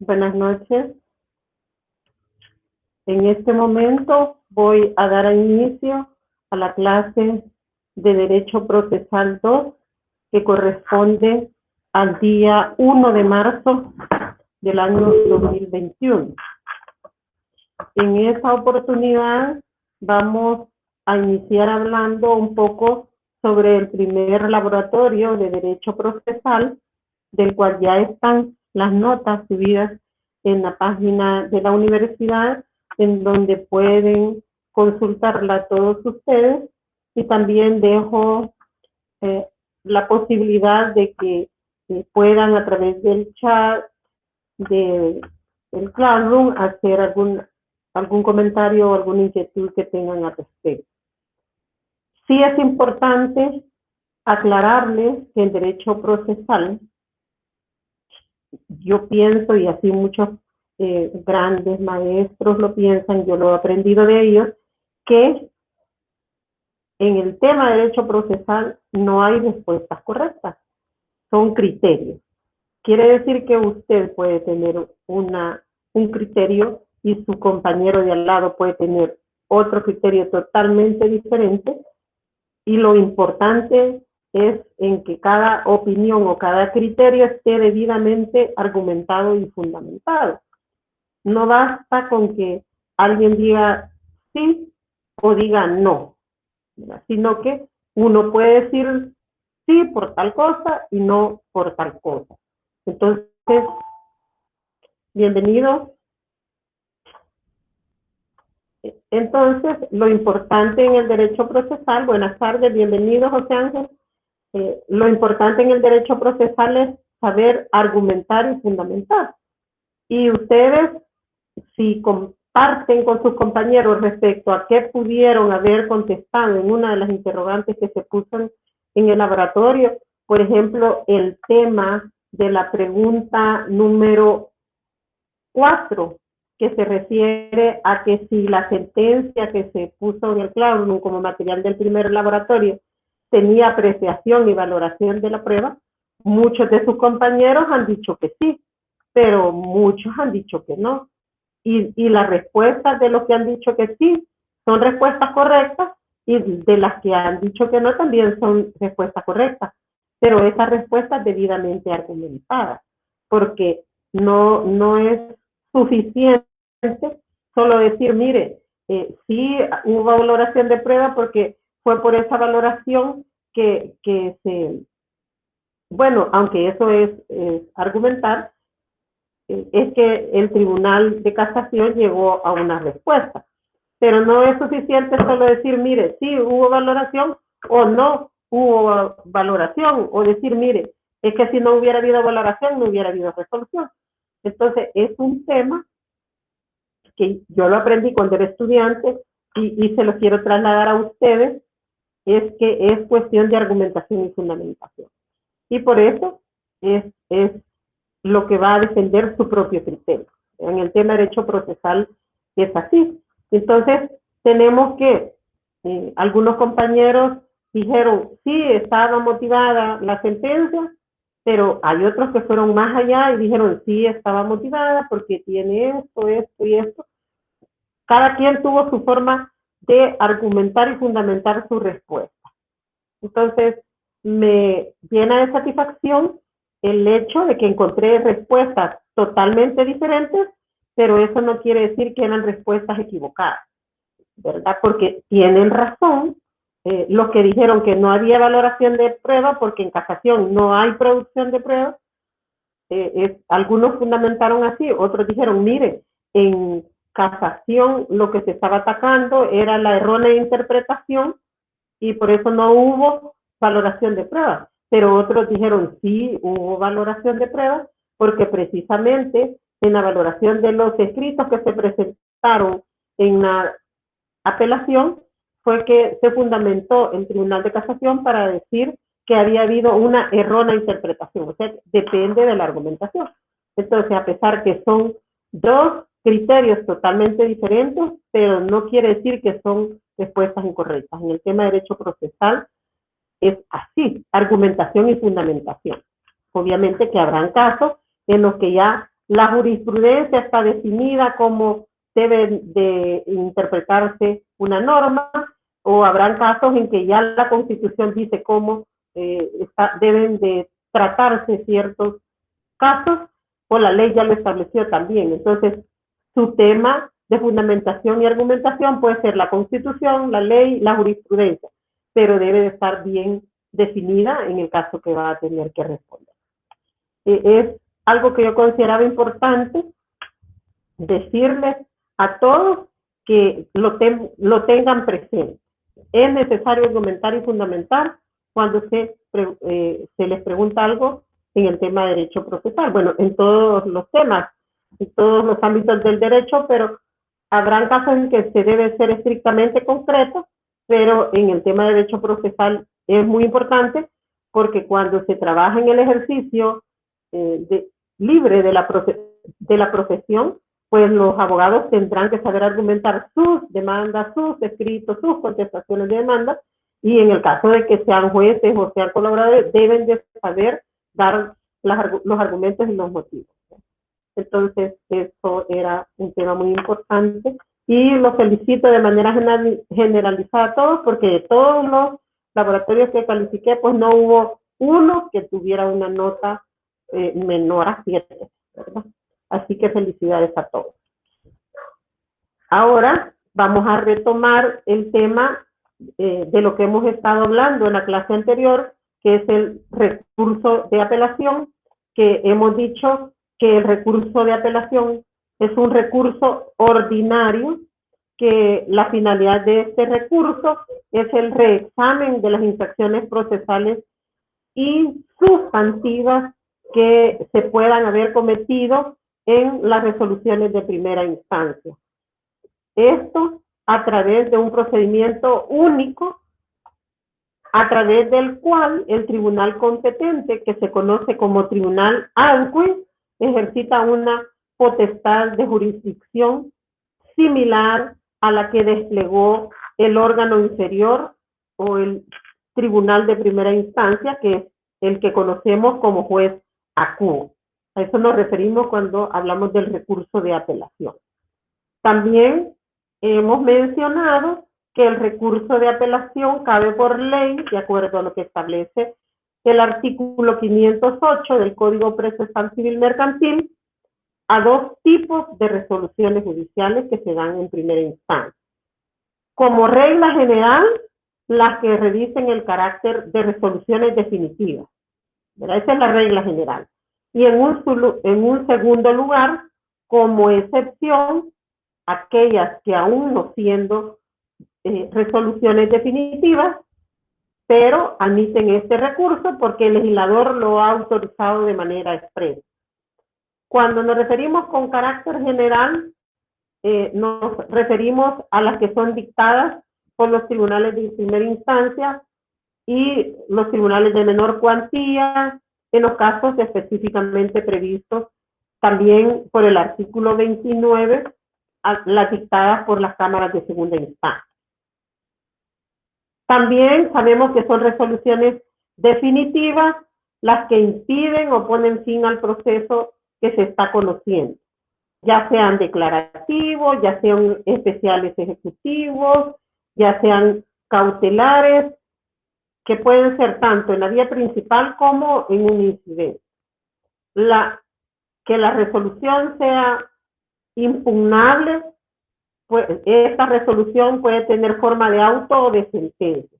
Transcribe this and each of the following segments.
Buenas noches. En este momento voy a dar inicio a la clase de Derecho Procesal 2, que corresponde al día 1 de marzo del año 2021. En esta oportunidad vamos a iniciar hablando un poco sobre el primer laboratorio de Derecho Procesal, del cual ya están las notas subidas en la página de la universidad, en donde pueden consultarla todos ustedes, y también dejo la posibilidad de que puedan a través del chat del Classroom hacer algún comentario o alguna inquietud que tengan al respecto. Sí es importante aclararles que el derecho procesal, yo pienso, y así muchos grandes maestros lo piensan, yo lo he aprendido de ellos, que en el tema de derecho procesal no hay respuestas correctas, son criterios. Quiere decir que usted puede tener un criterio y su compañero de al lado puede tener otro criterio totalmente diferente, y lo importante es en que cada opinión o cada criterio esté debidamente argumentado y fundamentado. No basta con que alguien diga sí o diga no, sino que uno puede decir sí por tal cosa y no por tal cosa. Entonces, bienvenidos. Entonces, lo importante en el derecho procesal, buenas tardes, bienvenido José Ángel. Lo importante en el derecho procesal es saber argumentar y fundamentar. Y ustedes, si comparten con sus compañeros respecto a qué pudieron haber contestado en una de las interrogantes que se puso en el laboratorio, por ejemplo, el tema de la pregunta número 4, que se refiere a que si la sentencia que se puso en el Classroom como material del primer laboratorio tenía apreciación y valoración de la prueba, muchos de sus compañeros han dicho que sí, pero muchos han dicho que no. Y las respuestas de los que han dicho que sí son respuestas correctas, y de las que han dicho que no también son respuestas correctas, pero esas respuestas debidamente argumentadas, porque no es suficiente solo decir, mire, sí hubo valoración de prueba porque fue por esa valoración que se, bueno, aunque eso es argumentar, es que el Tribunal de Casación llegó a una respuesta. Pero no es suficiente solo decir, mire, sí hubo valoración o no hubo valoración, o decir, mire, es que si no hubiera habido valoración, no hubiera habido resolución. Entonces, es un tema que yo lo aprendí cuando era estudiante y se lo quiero trasladar a ustedes, es que es cuestión de argumentación y fundamentación. Y por eso es lo que va a defender su propio criterio. En el tema de derecho procesal es así. Entonces, tenemos que, algunos compañeros dijeron, sí, estaba motivada la sentencia, pero hay otros que fueron más allá y dijeron, sí, estaba motivada porque tiene esto, esto y esto. Cada quien tuvo su forma de argumentar y fundamentar su respuesta. Entonces, me llena de satisfacción el hecho de que encontré respuestas totalmente diferentes, pero eso no quiere decir que eran respuestas equivocadas, ¿verdad? Porque tienen razón los que dijeron que no había valoración de prueba, porque en casación no hay producción de pruebas. Algunos fundamentaron así, otros dijeron, mire, en casación lo que se estaba atacando era la errónea interpretación y por eso no hubo valoración de pruebas. Pero otros dijeron, sí, hubo valoración de pruebas, porque precisamente en la valoración de los escritos que se presentaron en la apelación fue que se fundamentó el Tribunal de Casación para decir que había habido una errónea interpretación. O sea, depende de la argumentación. Entonces, a pesar que son dos criterios totalmente diferentes, pero no quiere decir que son respuestas incorrectas. En el tema de derecho procesal es así, argumentación y fundamentación. Obviamente que habrán casos en los que ya La jurisprudencia está definida cómo debe de interpretarse una norma, o habrán casos en que ya la Constitución dice cómo deben de tratarse ciertos casos, o la ley ya lo estableció también. Entonces, su tema de fundamentación y argumentación puede ser la Constitución, la ley, la jurisprudencia, pero debe de estar bien definida en el caso que va a tener que responder. Es algo que yo consideraba importante decirles a todos que lo tengan presente. Es necesario argumentar y fundamentar cuando se les pregunta algo en el tema de derecho procesal. Bueno, en todos los temas, en todos los ámbitos del derecho, pero habrán casos en que se debe ser estrictamente concreto, pero en el tema de derecho procesal es muy importante porque cuando se trabaja en el ejercicio libre de la profesión, pues los abogados tendrán que saber argumentar sus demandas, sus escritos, sus contestaciones de demanda, y en el caso de que sean jueces o sean colaboradores, deben de saber dar los argumentos y los motivos. Entonces, eso era un tema muy importante, y los felicito de manera generalizada a todos, porque de todos los laboratorios que califiqué, pues no hubo uno que tuviera una nota menor a 7, ¿verdad? Así que felicidades a todos. Ahora vamos a retomar el tema de lo que hemos estado hablando en la clase anterior, que es el recurso de apelación, que hemos dicho que el recurso de apelación es un recurso ordinario, que la finalidad de este recurso es el reexamen de las infracciones procesales y sustantivas que se puedan haber cometido en las resoluciones de primera instancia. Esto a través de un procedimiento único, a través del cual el tribunal competente, que se conoce como tribunal ANCUI, ejercita una potestad de jurisdicción similar a la que desplegó el órgano inferior o el tribunal de primera instancia, que es el que conocemos como juez ACUO. A eso nos referimos cuando hablamos del recurso de apelación. También hemos mencionado que el recurso de apelación cabe por ley, de acuerdo a lo que establece el artículo 508 del Código Procesal Civil Mercantil, a dos tipos de resoluciones judiciales que se dan en primera instancia. Como regla general, las que revisen el carácter de resoluciones definitivas, ¿verdad? Esa es la regla general. Y en un segundo lugar, como excepción, aquellas que aún no siendo resoluciones definitivas, pero admiten este recurso porque el legislador lo ha autorizado de manera expresa. Cuando nos referimos con carácter general, nos referimos a las que son dictadas por los tribunales de primera instancia y los tribunales de menor cuantía, en los casos específicamente previstos también por el artículo 29, las dictadas por las cámaras de segunda instancia. También sabemos que son resoluciones definitivas las que impiden o ponen fin al proceso que se está conociendo, ya sean declarativos, ya sean especiales ejecutivos, ya sean cautelares, que pueden ser tanto en la vía principal como en un incidente. Que la resolución sea impugnable, pues esta resolución puede tener forma de auto o de sentencia.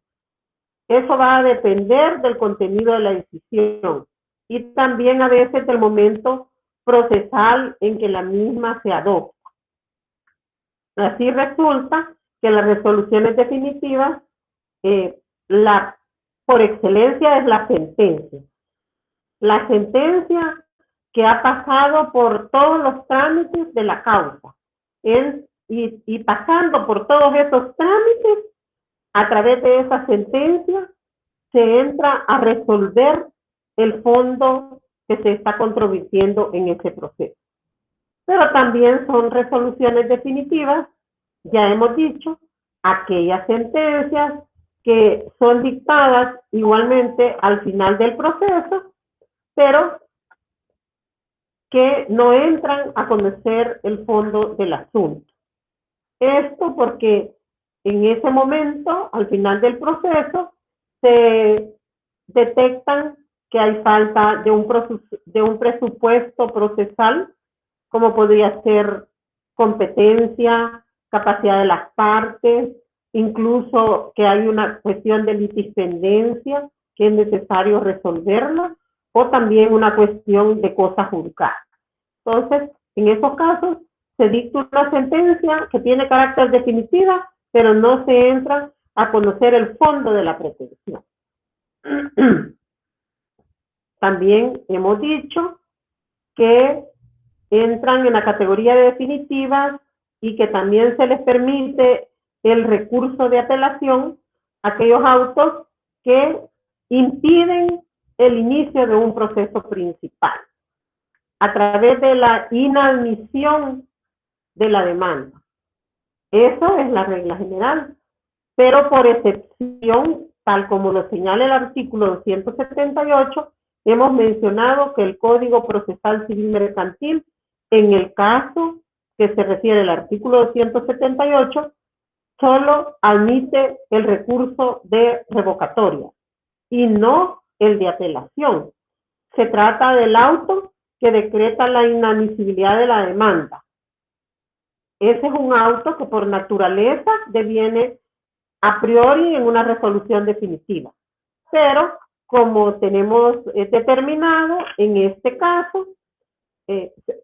Eso va a depender del contenido de la decisión y también a veces del momento procesal en que la misma se adopta. Así resulta que las resoluciones definitivas, por excelencia es la sentencia. La sentencia que ha pasado por todos los trámites de la causa. Y pasando por todos esos trámites, a través de esa sentencia, se entra a resolver el fondo que se está controvirtiendo en ese proceso. Pero también son resoluciones definitivas, ya hemos dicho, aquellas sentencias que son dictadas igualmente al final del proceso, pero que no entran a conocer el fondo del asunto. Esto porque en ese momento, al final del proceso, se detectan que hay falta de un presupuesto procesal, como podría ser competencia, capacidad de las partes, incluso que hay una cuestión de litispendencia que es necesario resolverla, o también una cuestión de cosa juzgada. Entonces, en esos casos, se dicta una sentencia que tiene carácter definitiva, pero no se entra a conocer el fondo de la pretensión. También hemos dicho que entran en la categoría de definitivas y que también se les permite el recurso de apelación a aquellos autos que impiden el inicio de un proceso principal a través de la inadmisión de la demanda. Eso es la regla general, pero por excepción, tal como lo señala el artículo 278, hemos mencionado que el Código Procesal Civil Mercantil, en el caso que se refiere al artículo 278, solo admite el recurso de revocatoria y no el de apelación. Se trata del auto que decreta la inadmisibilidad de la demanda. Ese es un auto que por naturaleza deviene a priori en una resolución definitiva. Pero, como tenemos determinado, en este caso,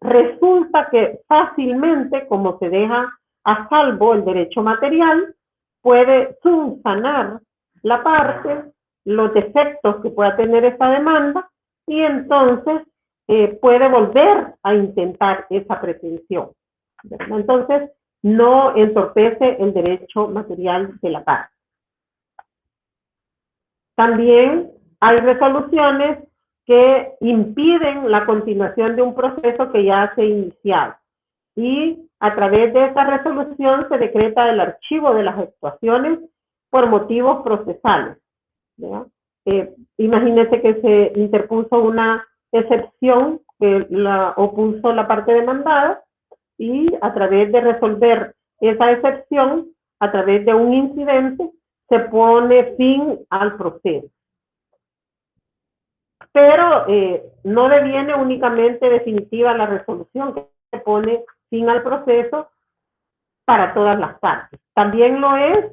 resulta que fácilmente, como se deja a salvo el derecho material, puede subsanar la parte, los defectos que pueda tener esta demanda, y entonces puede volver a intentar esa pretensión. Entonces, no entorpece el derecho material de la parte. También hay resoluciones que impiden la continuación de un proceso que ya se ha iniciado. Y a través de esta resolución se decreta el archivo de las actuaciones por motivos procesales. Imagínense que se interpuso una excepción que la opuso la parte demandada, y a través de resolver esa excepción, a través de un incidente, se pone fin al proceso. Pero no deviene únicamente definitiva la resolución, que se pone fin al proceso para todas las partes. También lo es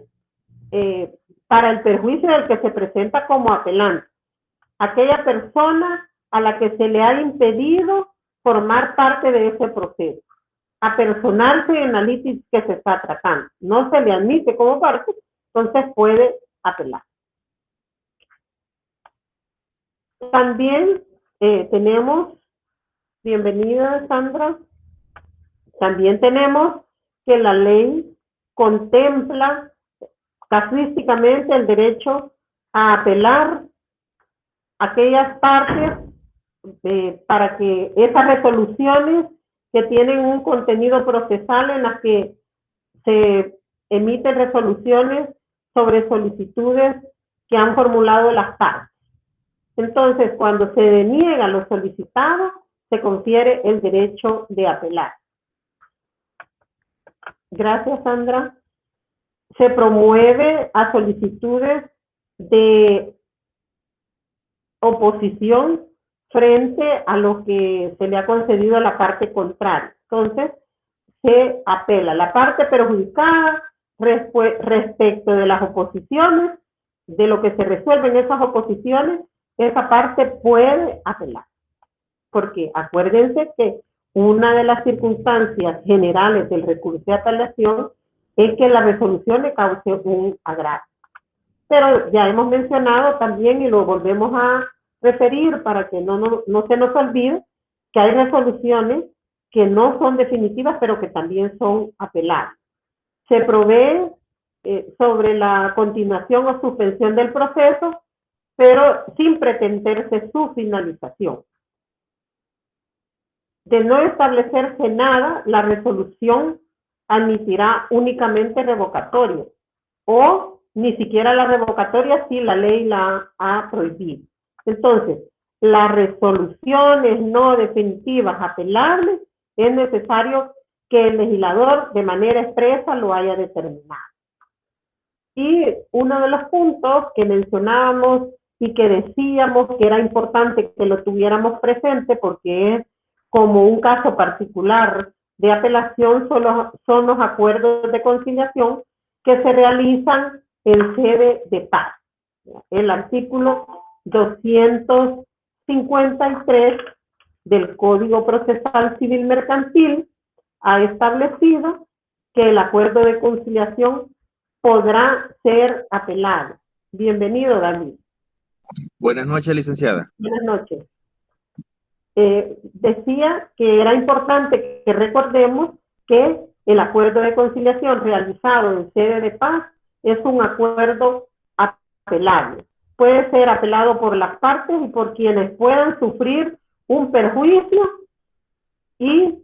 para el perjuicio del que se presenta como apelante. Aquella persona a la que se le ha impedido formar parte de ese proceso, apersonarse en la litis que se está tratando. No se le admite como parte, entonces puede apelar. También tenemos, bienvenida Sandra, también tenemos que la ley contempla casuísticamente el derecho a apelar aquellas partes para que esas resoluciones que tienen un contenido procesal en las que se emiten resoluciones sobre solicitudes que han formulado las partes. Entonces, cuando se deniega lo solicitado, se confiere el derecho de apelar. Gracias, Sandra. Se promueve a solicitudes de oposición frente a lo que se le ha concedido a la parte contraria. Entonces, se apela. La parte perjudicada respecto de las oposiciones, de lo que se resuelve en esas oposiciones, esa parte puede apelar. Porque acuérdense que una de las circunstancias generales del recurso de apelación es que la resolución le cause un agravio. Pero ya hemos mencionado también, y lo volvemos a referir para que no se nos olvide, que hay resoluciones que no son definitivas, pero que también son apelables. Se provee sobre la continuación o suspensión del proceso, pero sin pretenderse su finalización. De no establecerse nada, la resolución admitirá únicamente revocatorio, o ni siquiera la revocatoria si la ley la ha prohibido. Entonces, las resoluciones no definitivas apelables, es necesario que el legislador de manera expresa lo haya determinado. Y uno de los puntos que mencionábamos y que decíamos que era importante que lo tuviéramos presente porque es como un caso particular de apelación son los acuerdos de conciliación que se realizan en sede de paz. El artículo 253 del Código Procesal Civil Mercantil ha establecido que el acuerdo de conciliación podrá ser apelado. Bienvenido, David. Buenas noches, licenciada. Buenas noches. Decía que era importante que recordemos que el acuerdo de conciliación realizado en sede de paz es un acuerdo apelable. Puede ser apelado por las partes y por quienes puedan sufrir un perjuicio, y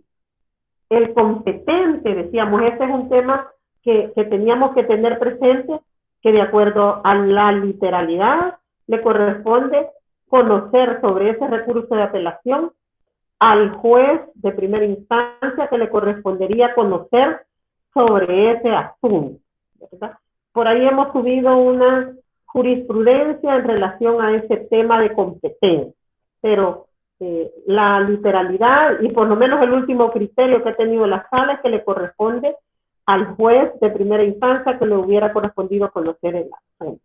el competente, decíamos, ese es un tema que teníamos que tener presente, que de acuerdo a la literalidad le corresponde conocer sobre ese recurso de apelación, al juez de primera instancia que le correspondería conocer sobre ese asunto, ¿verdad? Por ahí hemos subido una jurisprudencia en relación a ese tema de competencia, pero la literalidad y por lo menos el último criterio que ha tenido la sala es que le corresponde al juez de primera instancia que le hubiera correspondido conocer el asunto.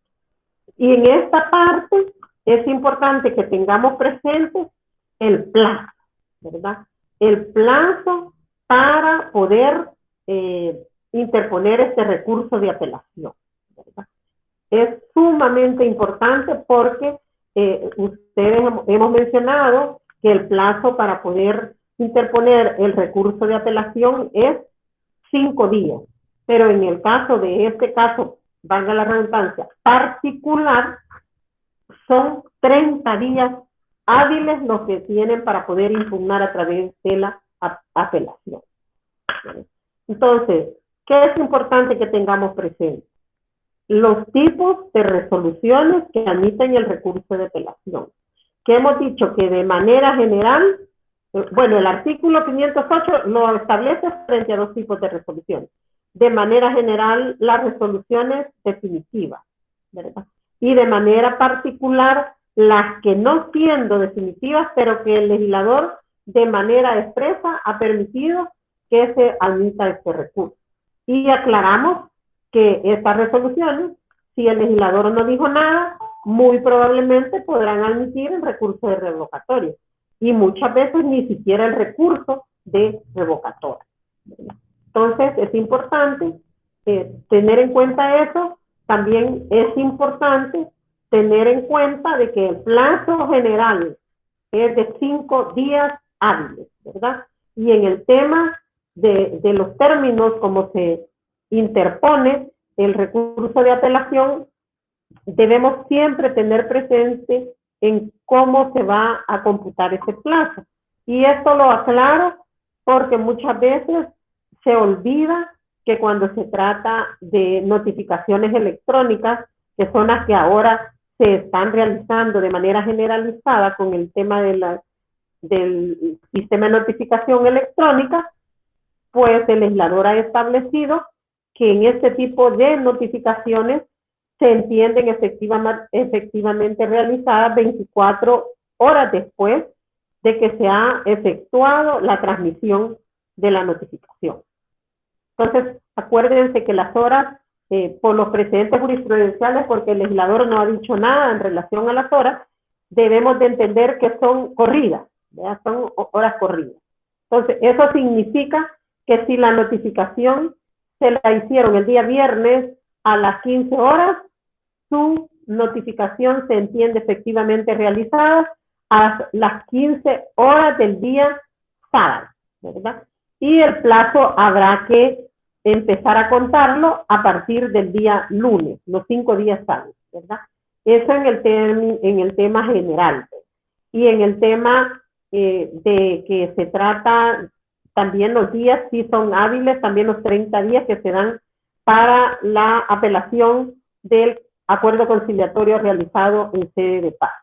Y en esta parte es importante que tengamos presente el plazo, ¿verdad? El plazo para poder interponer este recurso de apelación, ¿verdad? Es sumamente importante porque ustedes hemos mencionado que el plazo para poder interponer el recurso de apelación es 5 días, pero en el caso de este caso, valga la redundancia, particular, son 30 días hábiles los que tienen para poder impugnar a través de la apelación. Entonces, ¿qué es importante que tengamos presente? Los tipos de resoluciones que admiten el recurso de apelación. Que hemos dicho que de manera general, bueno, el artículo 508 lo establece frente a 2 tipos de resoluciones. De manera general, las resoluciones definitivas, ¿verdad? Y de manera particular, las que no siendo definitivas, pero que el legislador de manera expresa ha permitido que se admita este recurso. Y aclaramos que estas resoluciones, si el legislador no dijo nada, muy probablemente podrán admitir el recurso de revocatoria. Y muchas veces ni siquiera el recurso de revocatoria. Entonces, es importante tener en cuenta eso. También es importante tener en cuenta de que el plazo general es de 5 días hábiles, ¿verdad? Y en el tema de los términos, como se interpone el recurso de apelación, debemos siempre tener presente en cómo se va a computar ese plazo. Y esto lo aclaro porque muchas veces se olvida que cuando se trata de notificaciones electrónicas, que son las que ahora se están realizando de manera generalizada con el tema de del sistema de notificación electrónica, pues el legislador ha establecido que en este tipo de notificaciones se entienden efectivamente realizadas 24 horas después de que se ha efectuado la transmisión de la notificación. Entonces, acuérdense que las horas, por los precedentes jurisprudenciales, porque el legislador no ha dicho nada en relación a las horas, debemos de entender que son corridas, ¿verdad? Son horas corridas. Entonces, eso significa que si la notificación se la hicieron el día viernes a las 15 horas, su notificación se entiende efectivamente realizada a las 15 horas del día sábado, ¿verdad? Y el plazo habrá que empezar a contarlo a partir del día lunes, los 5 días hábiles, ¿verdad? Eso en el tema general. Y en el tema de que se trata, también los días sí son hábiles, también los 30 días que se dan para la apelación del acuerdo conciliatorio realizado en sede de paz.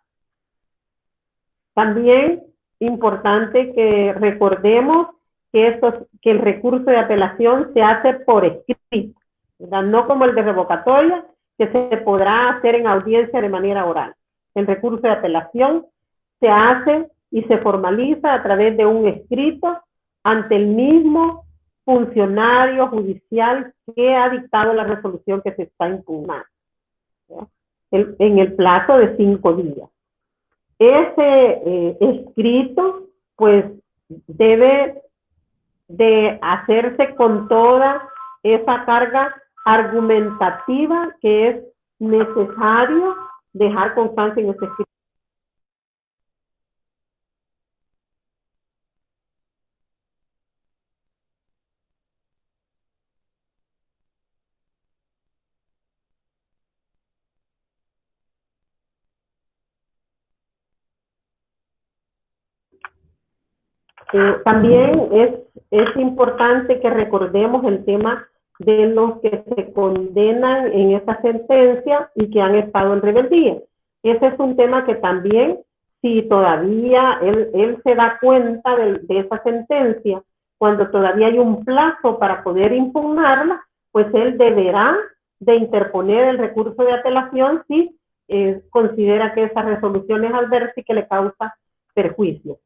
También importante que recordemos que el recurso de apelación se hace por escrito, ¿verdad? No como el de revocatoria, que se podrá hacer en audiencia de manera oral. El recurso de apelación se hace y se formaliza a través de un escrito ante el mismo funcionario judicial que ha dictado la resolución que se está impugnando, en el plazo de 5 días. Ese escrito, pues, debe de hacerse con toda esa carga argumentativa que es necesario dejar constancia en ese escrito. También es importante que recordemos el tema de los que se condenan en esa sentencia y que han estado en rebeldía. Ese es un tema que también, si todavía él se da cuenta de esa sentencia, cuando todavía hay un plazo para poder impugnarla, pues él deberá de interponer el recurso de apelación si considera que esa resolución es adversa y que le causa perjuicio.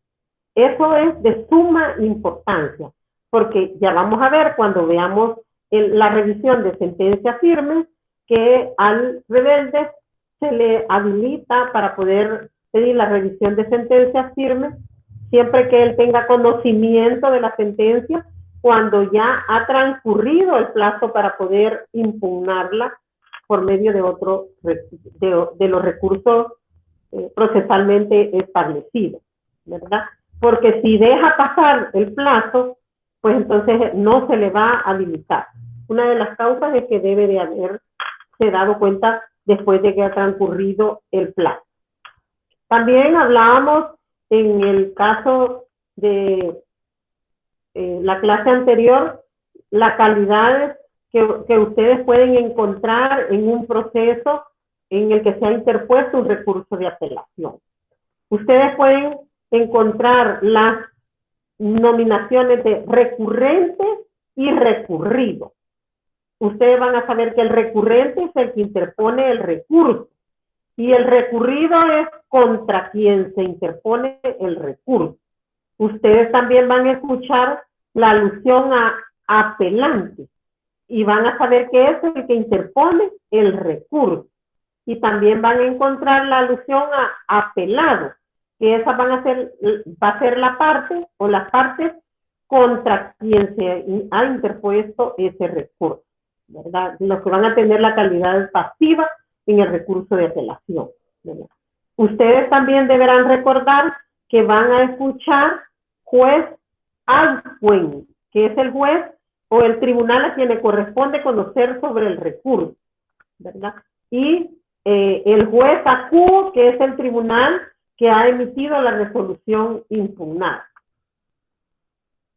Eso es de suma importancia, porque ya vamos a ver cuando veamos la revisión de sentencias firmes que al rebelde se le habilita para poder pedir la revisión de sentencias firmes siempre que él tenga conocimiento de la sentencia cuando ya ha transcurrido el plazo para poder impugnarla por medio de los recursos procesalmente establecidos, ¿verdad? Porque si deja pasar el plazo, pues entonces no se le va a habilitar. Una de las causas es que debe de haberse dado cuenta después de que ha transcurrido el plazo. También hablábamos en el caso de la clase anterior, las calidades que ustedes pueden encontrar en un proceso en el que se ha interpuesto un recurso de apelación. Ustedes pueden encontrar las nominaciones de recurrente y recurrido. Ustedes van a saber que el recurrente es el que interpone el recurso y el recurrido es contra quien se interpone el recurso. Ustedes también van a escuchar la alusión a apelante y van a saber que es el que interpone el recurso. Y también van a encontrar la alusión a apelado, que esa va a ser la parte o las partes contra quien se ha interpuesto ese recurso, ¿verdad? Los que van a tener la calidad pasiva en el recurso de apelación, ¿verdad? Ustedes también deberán recordar que van a escuchar juez adjuen, que es el juez o el tribunal a quien le corresponde conocer sobre el recurso, ¿verdad? Y el juez acuo, que es el tribunal que ha emitido la resolución impugnada.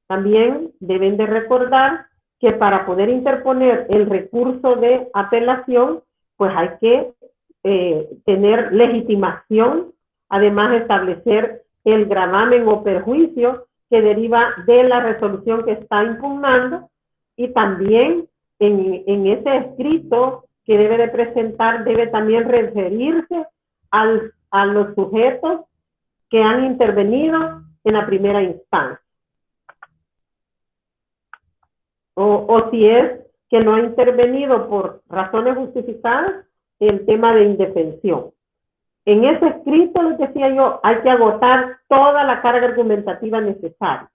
También deben de recordar que para poder interponer el recurso de apelación, pues hay que tener legitimación, además establecer el gravamen o perjuicio que deriva de la resolución que está impugnando, y también en ese escrito que debe de presentar debe también referirse a los sujetos que han intervenido en la primera instancia. O si es que no ha intervenido por razones justificadas, el tema de indefensión. En ese escrito, les decía yo, hay que agotar toda la carga argumentativa necesaria.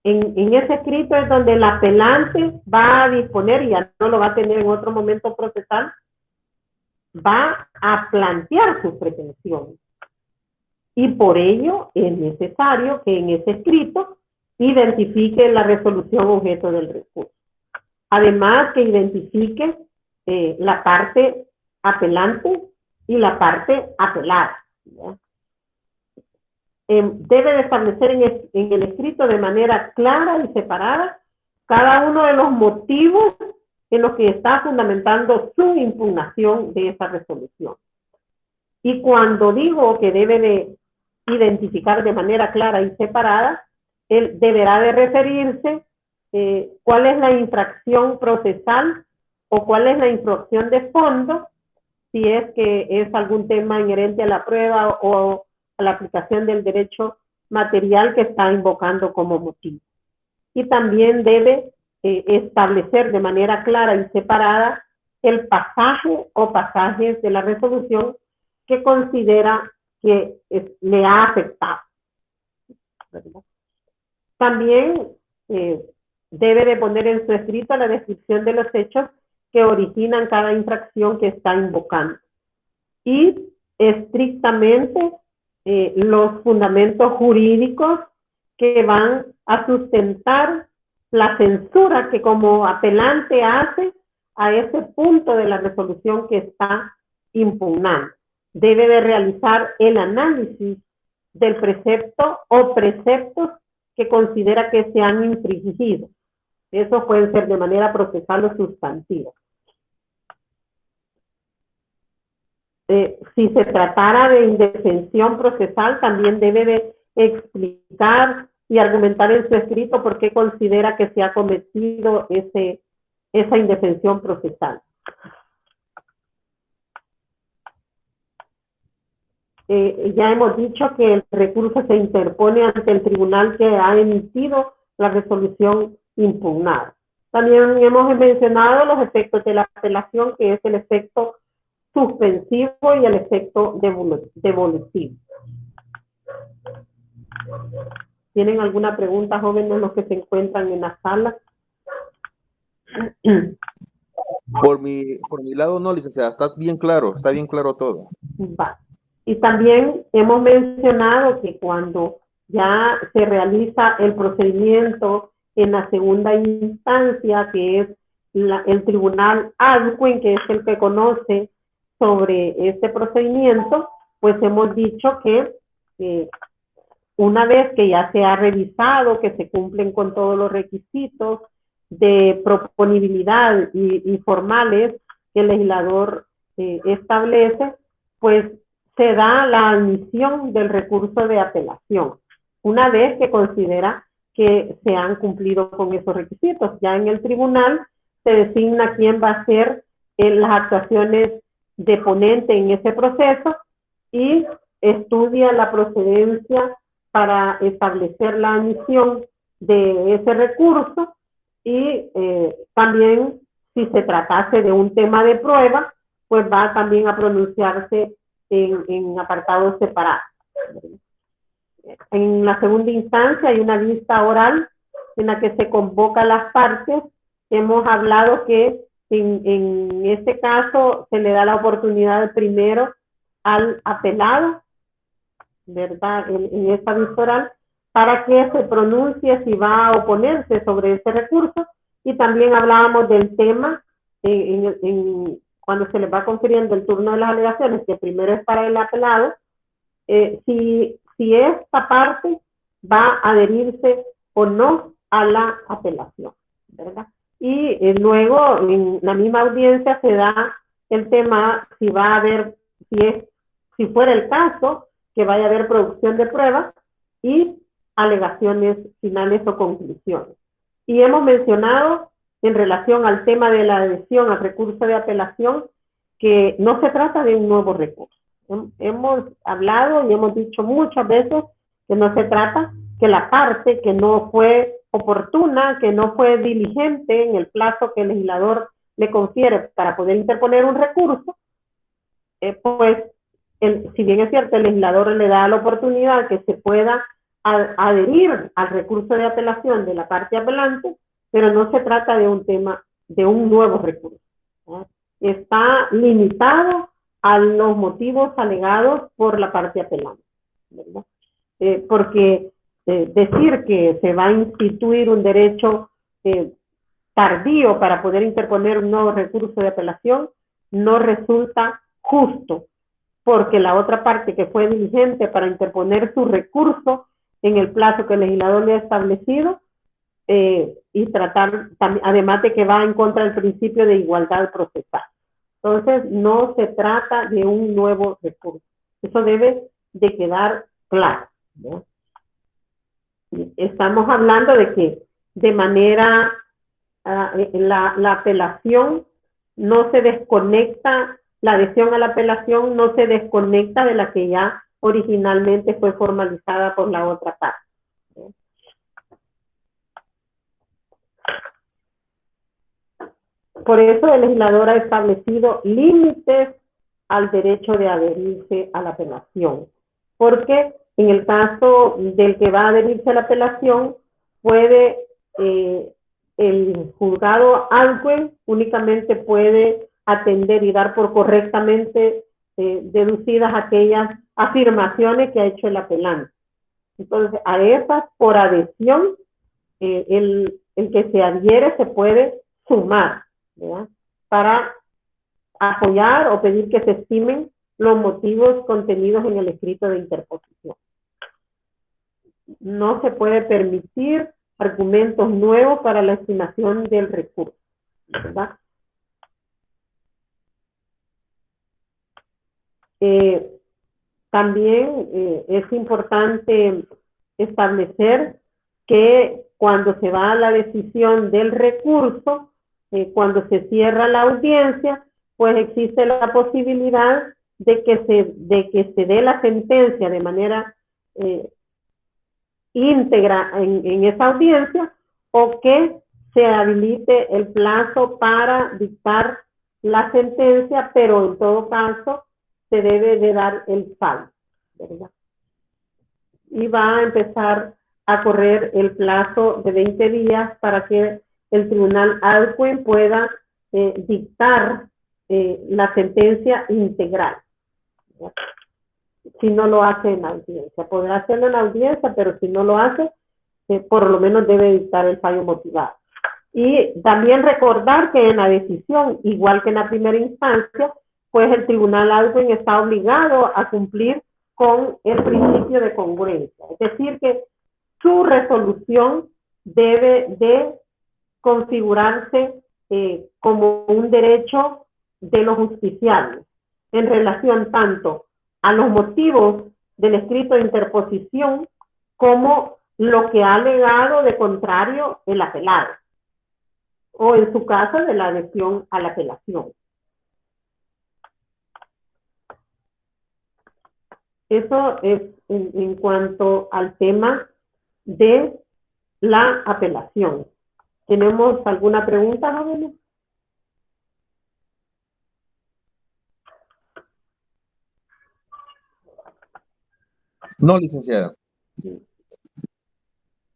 En ese escrito es donde el apelante va a disponer, y ya no lo va a tener en otro momento procesal, va a plantear sus pretensiones. Y por ello es necesario que en ese escrito identifique la resolución objeto del recurso. Además que identifique la parte apelante y la parte apelada, ¿ya? Debe de establecer en el escrito de manera clara y separada cada uno de los motivos en los que está fundamentando su impugnación de esa resolución. Y cuando digo que debe de identificar de manera clara y separada, él deberá de referirse cuál es la infracción procesal o cuál es la infracción de fondo, si es que es algún tema inherente a la prueba o a la aplicación del derecho material que está invocando como motivo. Y también debe establecer de manera clara y separada el pasaje o pasajes de la resolución que considera que le ha afectado. También debe de poner en su escrito la descripción de los hechos que originan cada infracción que está invocando. Y estrictamente los fundamentos jurídicos que van a sustentar la censura que como apelante hace a ese punto de la resolución que está impugnando. Debe de realizar el análisis del precepto o preceptos que considera que se han infringido. Eso puede ser de manera procesal o sustantiva. Si se tratara de indefensión procesal, también debe de explicar y argumentar en su escrito por qué considera que se ha cometido esa indefensión procesal. Ya hemos dicho que el recurso se interpone ante el tribunal que ha emitido la resolución impugnada. También hemos mencionado los efectos de la apelación, que es el efecto suspensivo y el efecto devolutivo. ¿Tienen alguna pregunta, jóvenes, los que se encuentran en la sala? Por mi lado no, licenciada, está bien claro todo. Va. Y también hemos mencionado que cuando ya se realiza el procedimiento en la segunda instancia, que es el tribunal adquen, que es el que conoce sobre este procedimiento, pues hemos dicho que una vez que ya se ha revisado, que se cumplen con todos los requisitos de proponibilidad y formales que el legislador establece, pues se da la admisión del recurso de apelación, una vez que considera que se han cumplido con esos requisitos. Ya en el tribunal se designa quién va a ser las actuaciones de ponente en ese proceso y estudia la procedencia para establecer la admisión de ese recurso y también si se tratase de un tema de prueba, pues va también a pronunciarse en apartados separados. En la segunda instancia hay una vista oral en la que se convoca a las partes. Hemos hablado que en este caso se le da la oportunidad primero al apelado, ¿verdad? En esta vista oral, para que se pronuncie si va a oponerse sobre ese recurso. Y también hablábamos del tema cuando se les va confiriendo el turno de las alegaciones, que primero es para el apelado, si esta parte va a adherirse o no a la apelación, ¿verdad? Y luego en la misma audiencia se da el tema si va a haber, si fuera el caso, que vaya a haber producción de pruebas y alegaciones finales o conclusiones. Y hemos mencionado en relación al tema de la adhesión al recurso de apelación que no se trata de un nuevo recurso. Hemos hablado y hemos dicho muchas veces que no se trata que la parte que no fue oportuna, que no fue diligente en el plazo que el legislador le confiere para poder interponer un recurso, pues si bien es cierto, el legislador le da la oportunidad que se pueda adherir al recurso de apelación de la parte apelante, pero no se trata de un tema, de un nuevo recurso, ¿no? Está limitado a los motivos alegados por la parte apelante, ¿verdad? Porque decir que se va a instituir un derecho tardío para poder interponer un nuevo recurso de apelación no resulta justo, porque la otra parte que fue diligente para interponer su recurso en el plazo que el legislador le ha establecido y tratar, además de que va en contra del principio de igualdad procesal. Entonces, no se trata de un nuevo recurso. Eso debe de quedar claro, ¿no? Estamos hablando de que de manera, la apelación no se desconecta, la adhesión a la apelación no se desconecta de la que ya originalmente fue formalizada por la otra parte. Por eso el legislador ha establecido límites al derecho de adherirse a la apelación, porque en el caso del que va a adherirse a la apelación, puede el juzgado alguien únicamente puede atender y dar por correctamente deducidas aquellas afirmaciones que ha hecho el apelante. Entonces, a esas, por adhesión, el que se adhiere se puede sumar, ¿verdad?, para apoyar o pedir que se estimen los motivos contenidos en el escrito de interposición. No se puede permitir argumentos nuevos para la estimación del recurso, ¿verdad? También es importante establecer que cuando se va a la decisión del recurso, cuando se cierra la audiencia, pues existe la posibilidad de que se dé la sentencia de manera íntegra en esa audiencia, o que se habilite el plazo para dictar la sentencia, pero en todo caso se debe de dar el fallo, ¿verdad? Y va a empezar a correr el plazo de 20 días para que el tribunal Alcuin pueda dictar la sentencia integral, ¿verdad? Si no lo hace en la audiencia. Podrá hacerlo en la audiencia, pero si no lo hace, por lo menos debe dictar el fallo motivado. Y también recordar que en la decisión, igual que en la primera instancia, pues el tribunal Alcuin está obligado a cumplir con el principio de congruencia. Es decir, que su resolución debe de configurarse como un derecho de los justiciables en relación tanto a los motivos del escrito de interposición como lo que ha alegado de contrario el apelado, o en su caso de la adhesión a la apelación. Eso es en cuanto al tema de la apelación. ¿Tenemos alguna pregunta, jóvenes? No, licenciada.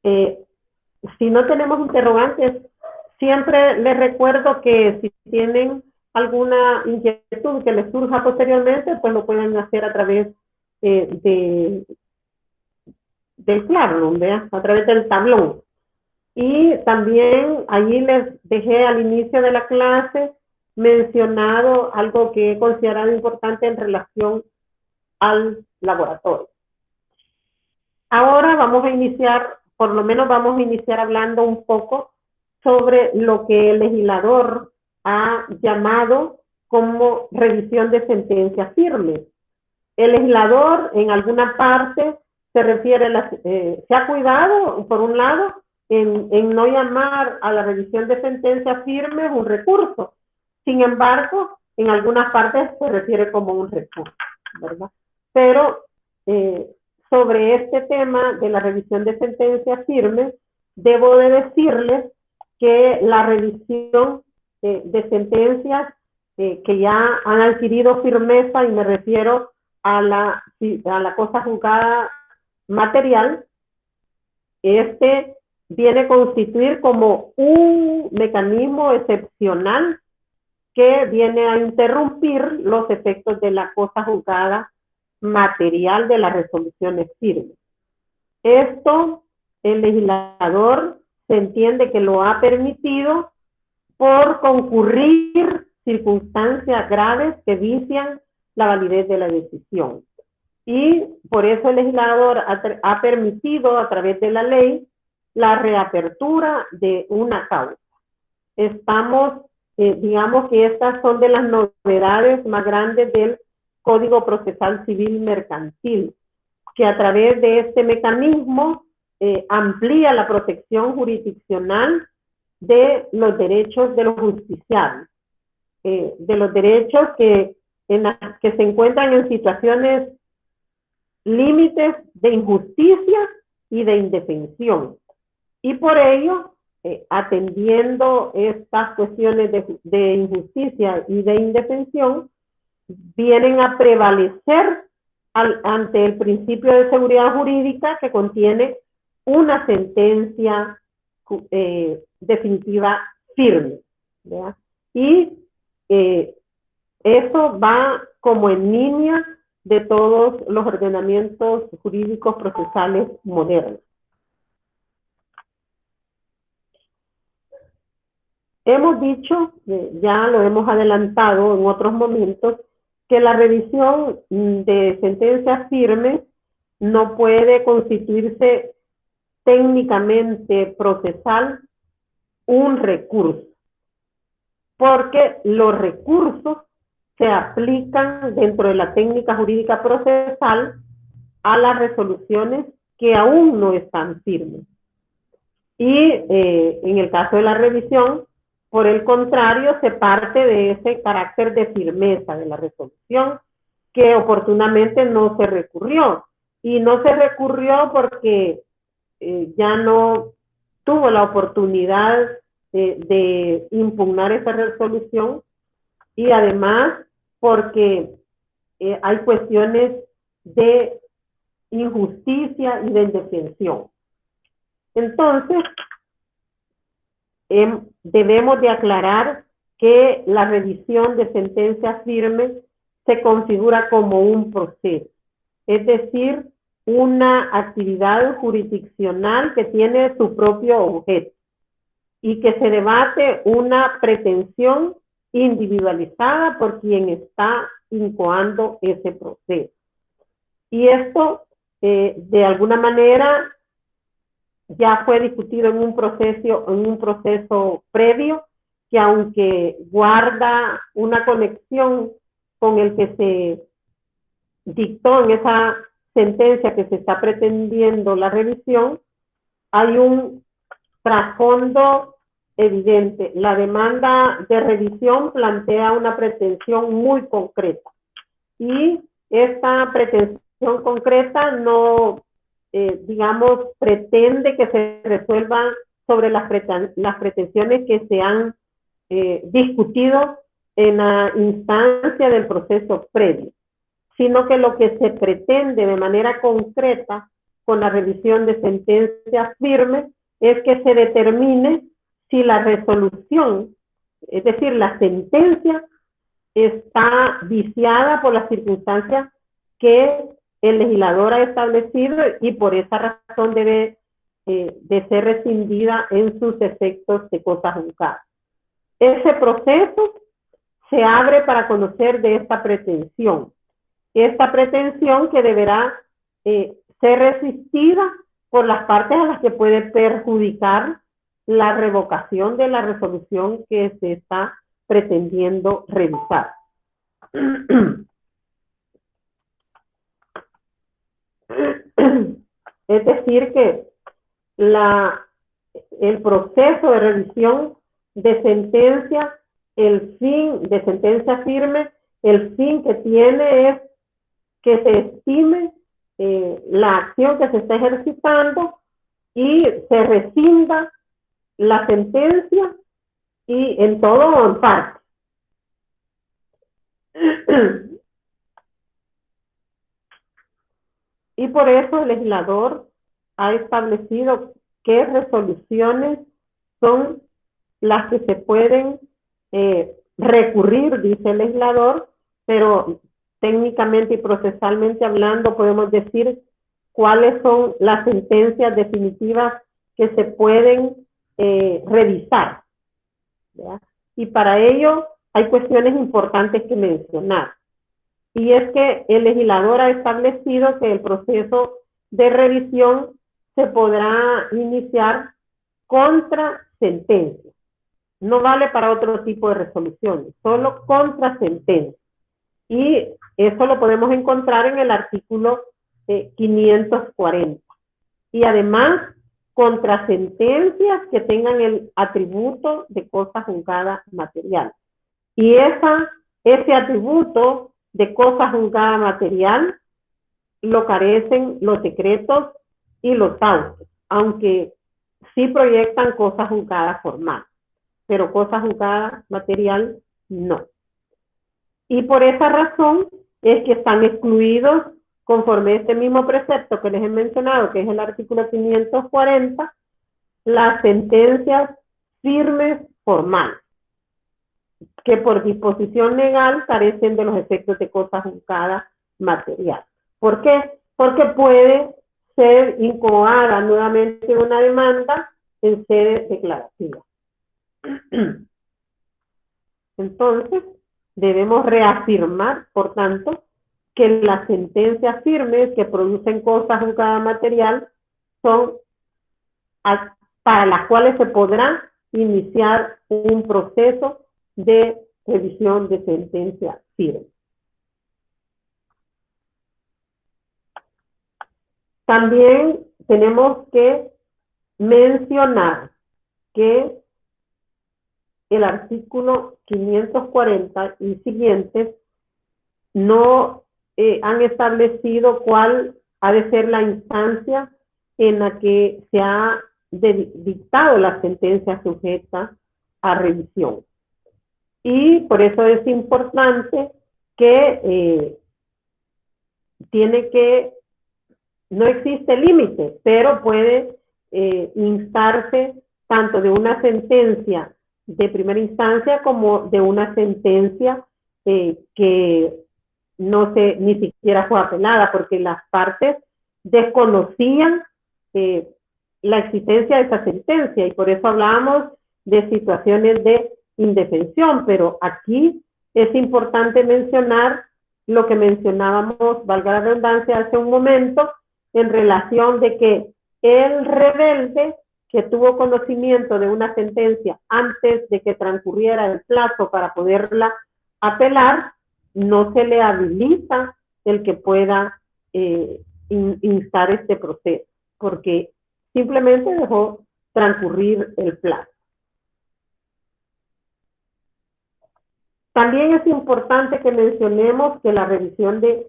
Si no tenemos interrogantes, siempre les recuerdo que si tienen alguna inquietud que les surja posteriormente, pues lo pueden hacer a través del Classroom, ¿verdad?, a través del tablón. Y también allí les dejé al inicio de la clase mencionado algo que he considerado importante en relación al laboratorio. Ahora vamos a iniciar, por lo menos vamos a iniciar hablando un poco sobre lo que el legislador ha llamado como revisión de sentencias firmes. El legislador en alguna parte se refiere, se ha cuidado, por un lado, en no llamar a la revisión de sentencias firmes un recurso. Sin embargo, en algunas partes se refiere como un recurso, ¿verdad? Pero sobre este tema de la revisión de sentencias firmes, debo de decirles que la revisión de sentencias que ya han adquirido firmeza, y me refiero a la cosa juzgada material, viene a constituir como un mecanismo excepcional que viene a interrumpir los efectos de la cosa juzgada material de las resoluciones firmes. Esto, el legislador se entiende que lo ha permitido por concurrir circunstancias graves que vician la validez de la decisión. Y por eso el legislador ha permitido a través de la ley la reapertura de una causa. Digamos que estas son de las novedades más grandes del Código Procesal Civil Mercantil, que a través de este mecanismo amplía la protección jurisdiccional de los derechos de los justiciables, de los derechos que se encuentran en situaciones límites de injusticia y de indefensión. Y por ello, atendiendo estas cuestiones de injusticia y de indefensión, vienen a prevalecer ante el principio de seguridad jurídica que contiene una sentencia definitiva firme, ¿verdad? Y eso va como en línea de todos los ordenamientos jurídicos procesales modernos. Hemos dicho, ya lo hemos adelantado en otros momentos, que la revisión de sentencias firmes no puede constituirse técnicamente procesal un recurso, porque los recursos se aplican dentro de la técnica jurídica procesal a las resoluciones que aún no están firmes. Y en el caso de la revisión, por el contrario, se parte de ese carácter de firmeza de la resolución que oportunamente no se recurrió. Y no se recurrió porque ya no tuvo la oportunidad de impugnar esa resolución, y además porque hay cuestiones de injusticia y de indefensión. Entonces, debemos de aclarar que la revisión de sentencias firmes se configura como un proceso, es decir, una actividad jurisdiccional que tiene su propio objeto y que se debate una pretensión individualizada por quien está incoando ese proceso. Y esto, de alguna manera, ya fue discutido en un proceso previo, que aunque guarda una conexión con el que se dictó en esa sentencia que se está pretendiendo la revisión, hay un trasfondo evidente. La demanda de revisión plantea una pretensión muy concreta, y esta pretensión concreta no, digamos, pretende que se resuelvan sobre las pretensiones que se han discutido en la instancia del proceso previo, sino que lo que se pretende de manera concreta con la revisión de sentencias firmes es que se determine si la resolución, es decir, la sentencia, está viciada por las circunstancias que el legislador ha establecido, y por esa razón debe de ser rescindida en sus efectos de cosa juzgada. Ese proceso se abre para conocer de esta pretensión que deberá ser resistida por las partes a las que puede perjudicar la revocación de la resolución que se está pretendiendo revisar. Es decir, que el proceso de revisión de sentencia, el fin de sentencia firme, el fin que tiene es que se estime la acción que se está ejercitando y se rescinda la sentencia, y en todo o en parte. Y por eso el legislador ha establecido qué resoluciones son las que se pueden recurrir, dice el legislador, pero técnicamente y procesalmente hablando podemos decir cuáles son las sentencias definitivas que se pueden revisar, ¿verdad? Y para ello hay cuestiones importantes que mencionar. Y es que el legislador ha establecido que el proceso de revisión se podrá iniciar contra sentencia. No vale para otro tipo de resoluciones, solo contra sentencia. Y eso lo podemos encontrar en el artículo 540. Y además, contra sentencias que tengan el atributo de cosa juzgada material. Y ese atributo de cosa juzgada material lo carecen los decretos y los autos, aunque sí proyectan cosa juzgada formal, pero cosa juzgada material no. Y por esa razón es que están excluidos, conforme a este mismo precepto que les he mencionado, que es el artículo 540, las sentencias firmes formales, que por disposición legal carecen de los efectos de cosa juzgada material. ¿Por qué? Porque puede ser incoada nuevamente una demanda en sede declarativa. Entonces, debemos reafirmar, por tanto, que las sentencias firmes que producen cosa juzgada material son para las cuales se podrá iniciar un proceso de revisión de sentencia firme. También tenemos que mencionar que el artículo 540 y siguientes no han establecido cuál ha de ser la instancia en la que se ha dictado la sentencia sujeta a revisión. Y por eso es importante que no existe límite, pero puede instarse tanto de una sentencia de primera instancia como de una sentencia que ni siquiera fue apelada, porque las partes desconocían la existencia de esa sentencia, y por eso hablábamos de situaciones de indefensión, pero aquí es importante mencionar lo que mencionábamos, valga la redundancia, hace un momento, en relación de que el rebelde que tuvo conocimiento de una sentencia antes de que transcurriera el plazo para poderla apelar, no se le habilita el que pueda instar este proceso, porque simplemente dejó transcurrir el plazo. También es importante que mencionemos que la revisión de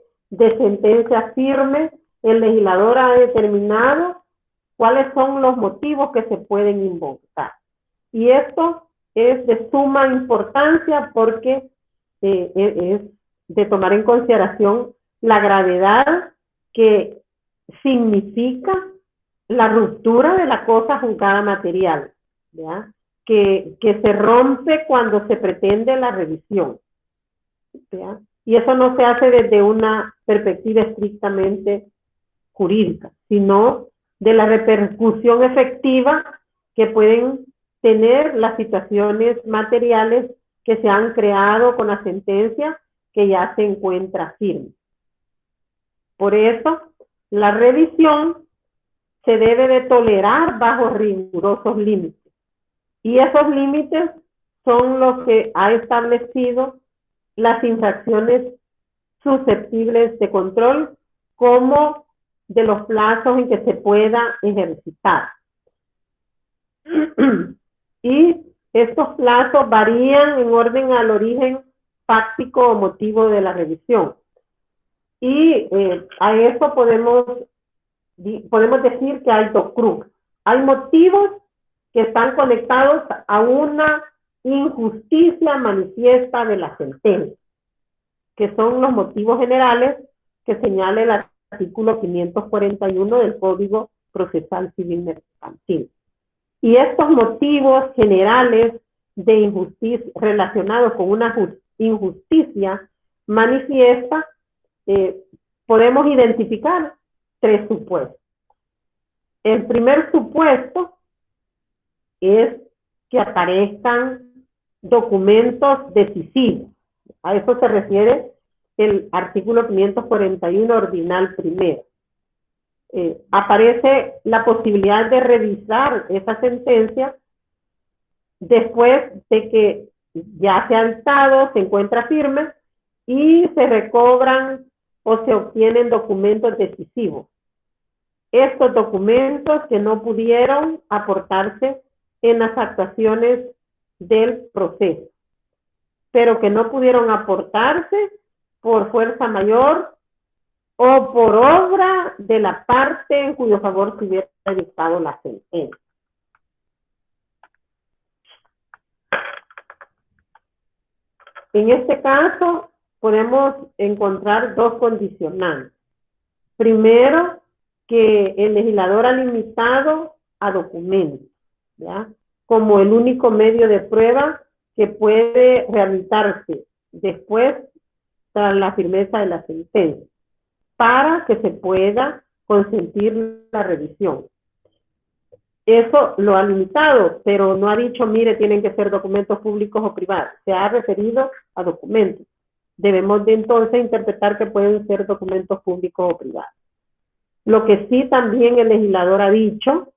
sentencias firmes, el legislador ha determinado cuáles son los motivos que se pueden invocar. Y esto es de suma importancia porque es de tomar en consideración la gravedad que significa la ruptura de la cosa juzgada material, ¿ya? Que se rompe cuando se pretende la revisión, ¿ya? Y eso no se hace desde una perspectiva estrictamente jurídica, sino de la repercusión efectiva que pueden tener las situaciones materiales que se han creado con la sentencia que ya se encuentra firme. Por eso, la revisión se debe de tolerar bajo rigurosos límites. Y esos límites son los que ha establecido las infracciones susceptibles de control, como de los plazos en que se pueda ejercitar. Y estos plazos varían en orden al origen fáctico o motivo de la revisión. Y a eso podemos decir que hay dos cruz. Hay motivos que están conectados a una injusticia manifiesta de la sentencia, que son los motivos generales que señala el artículo 541 del Código Procesal Civil Mercantil. Y estos motivos generales de injusticia relacionados con una injusticia manifiesta, podemos identificar tres supuestos. El primer supuesto es que aparezcan documentos decisivos. A eso se refiere el artículo 541 ordinal primero. Aparece la posibilidad de revisar esa sentencia después de que ya se ha dictado, se encuentra firme y se recobran o se obtienen documentos decisivos. Estos documentos que no pudieron aportarse en las actuaciones del proceso, pero que no pudieron aportarse por fuerza mayor o por obra de la parte en cuyo favor se hubiera dictado la sentencia. En este caso, podemos encontrar dos condicionantes. Primero, que el legislador ha limitado a documentos, ¿ya?, como el único medio de prueba que puede realizarse después tras la firmeza de la sentencia, para que se pueda consentir la revisión. Eso lo ha limitado, pero no ha dicho, mire, tienen que ser documentos públicos o privados. Se ha referido a documentos. Debemos de entonces interpretar que pueden ser documentos públicos o privados. Lo que sí también el legislador ha dicho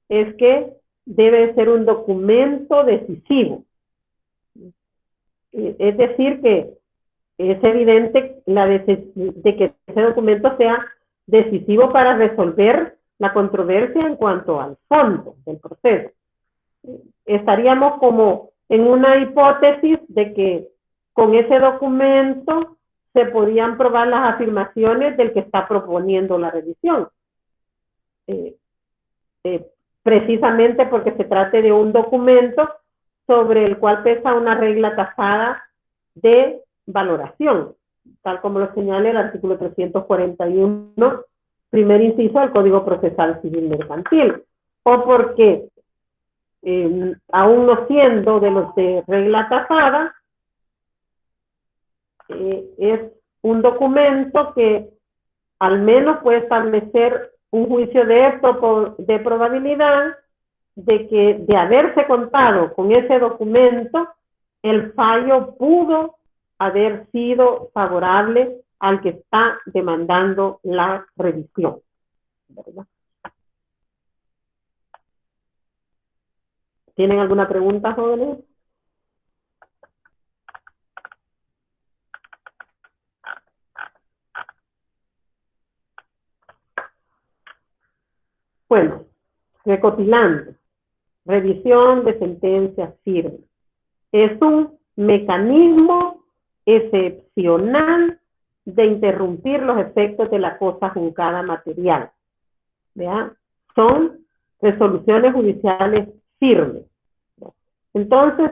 es que debe ser un documento decisivo. Es decir, que es evidente de que ese documento sea decisivo para resolver la controversia en cuanto al fondo del proceso. Estaríamos como en una hipótesis de que con ese documento se podían probar las afirmaciones del que está proponiendo la revisión. Precisamente porque se trate de un documento sobre el cual pesa una regla tasada de valoración, tal como lo señala el artículo 341, primer inciso del Código Procesal Civil Mercantil, o porque, aún no siendo de los de regla tasada, es un documento que al menos puede establecer un juicio de probabilidad de que, de haberse contado con ese documento, el fallo pudo haber sido favorable al que está demandando la revisión, ¿verdad? ¿Tienen alguna pregunta, jóvenes? Bueno, recopilando, revisión de sentencias firmes. Es un mecanismo excepcional de interrumpir los efectos de la cosa juzgada material. ¿Vea? Son resoluciones judiciales firmes. Entonces,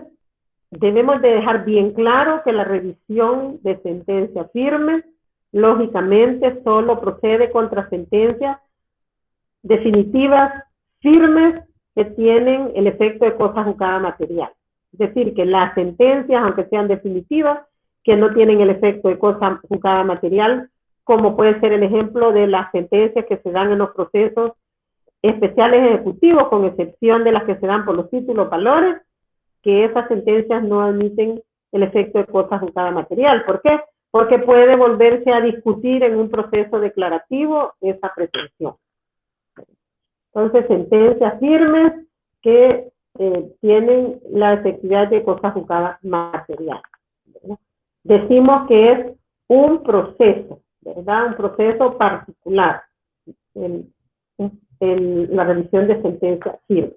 debemos de dejar bien claro que la revisión de sentencias firmes, lógicamente, solo procede contra sentencias definitivas firmes que tienen el efecto de cosa juzgada material. Es decir, que las sentencias, aunque sean definitivas, que no tienen el efecto de cosa juzgada material, como puede ser el ejemplo de las sentencias que se dan en los procesos especiales ejecutivos, con excepción de las que se dan por los títulos valores, que esas sentencias no admiten el efecto de cosa juzgada material. ¿Por qué? Porque puede volverse a discutir en un proceso declarativo esa pretensión. Entonces, sentencias firmes que tienen la efectividad de cosa juzgada material, ¿verdad? Decimos que es un proceso, ¿verdad? Un proceso particular, en la revisión de sentencias firmes.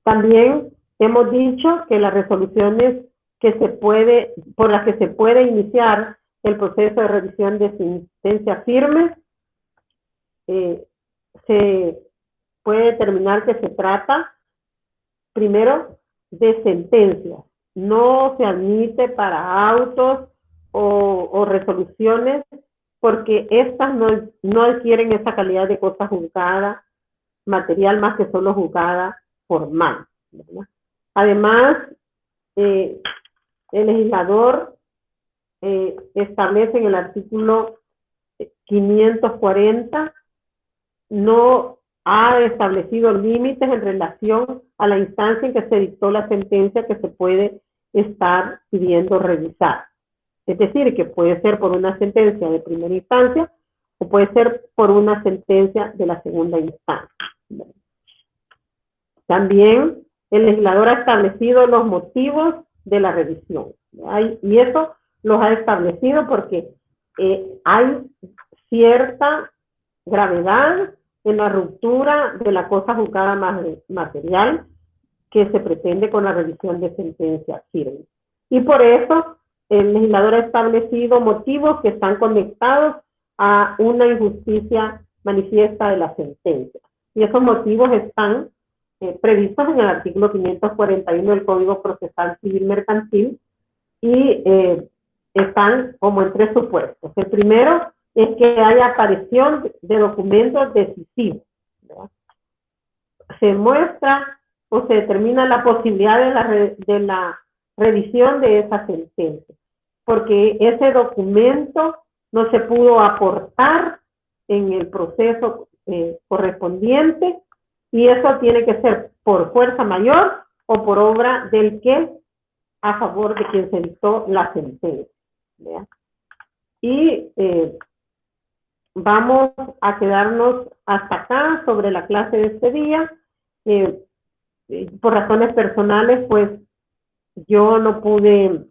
También hemos dicho que las resoluciones por las que se puede iniciar el proceso de revisión de sentencias firmes, se puede determinar que se trata primero de sentencias. No se admite para autos o resoluciones porque estas no adquieren esa calidad de cosa juzgada material más que solo juzgada formal, ¿verdad? Además, el legislador establece en el artículo 540, no ha establecido límites en relación a la instancia en que se dictó la sentencia que se puede estar pidiendo revisar. Es decir, que puede ser por una sentencia de primera instancia o puede ser por una sentencia de la segunda instancia. También el legislador ha establecido los motivos de la revisión. Y eso los ha establecido porque hay cierta gravedad en la ruptura de la cosa juzgada material que se pretende con la revisión de sentencias firmes. Y por eso el legislador ha establecido motivos que están conectados a una injusticia manifiesta de la sentencia. Y esos motivos están previstos en el artículo 541 del Código Procesal Civil Mercantil y están como en tres supuestos. El primero es que haya aparición de documentos decisivos, ¿verdad? Se muestra o se determina la posibilidad de la revisión de esa sentencia, porque ese documento no se pudo aportar en el proceso correspondiente, y eso tiene que ser por fuerza mayor o por obra del que a favor de quien se dictó la sentencia, ¿verdad? Y vamos a quedarnos hasta acá sobre la clase de este día. Por razones personales, pues yo no pude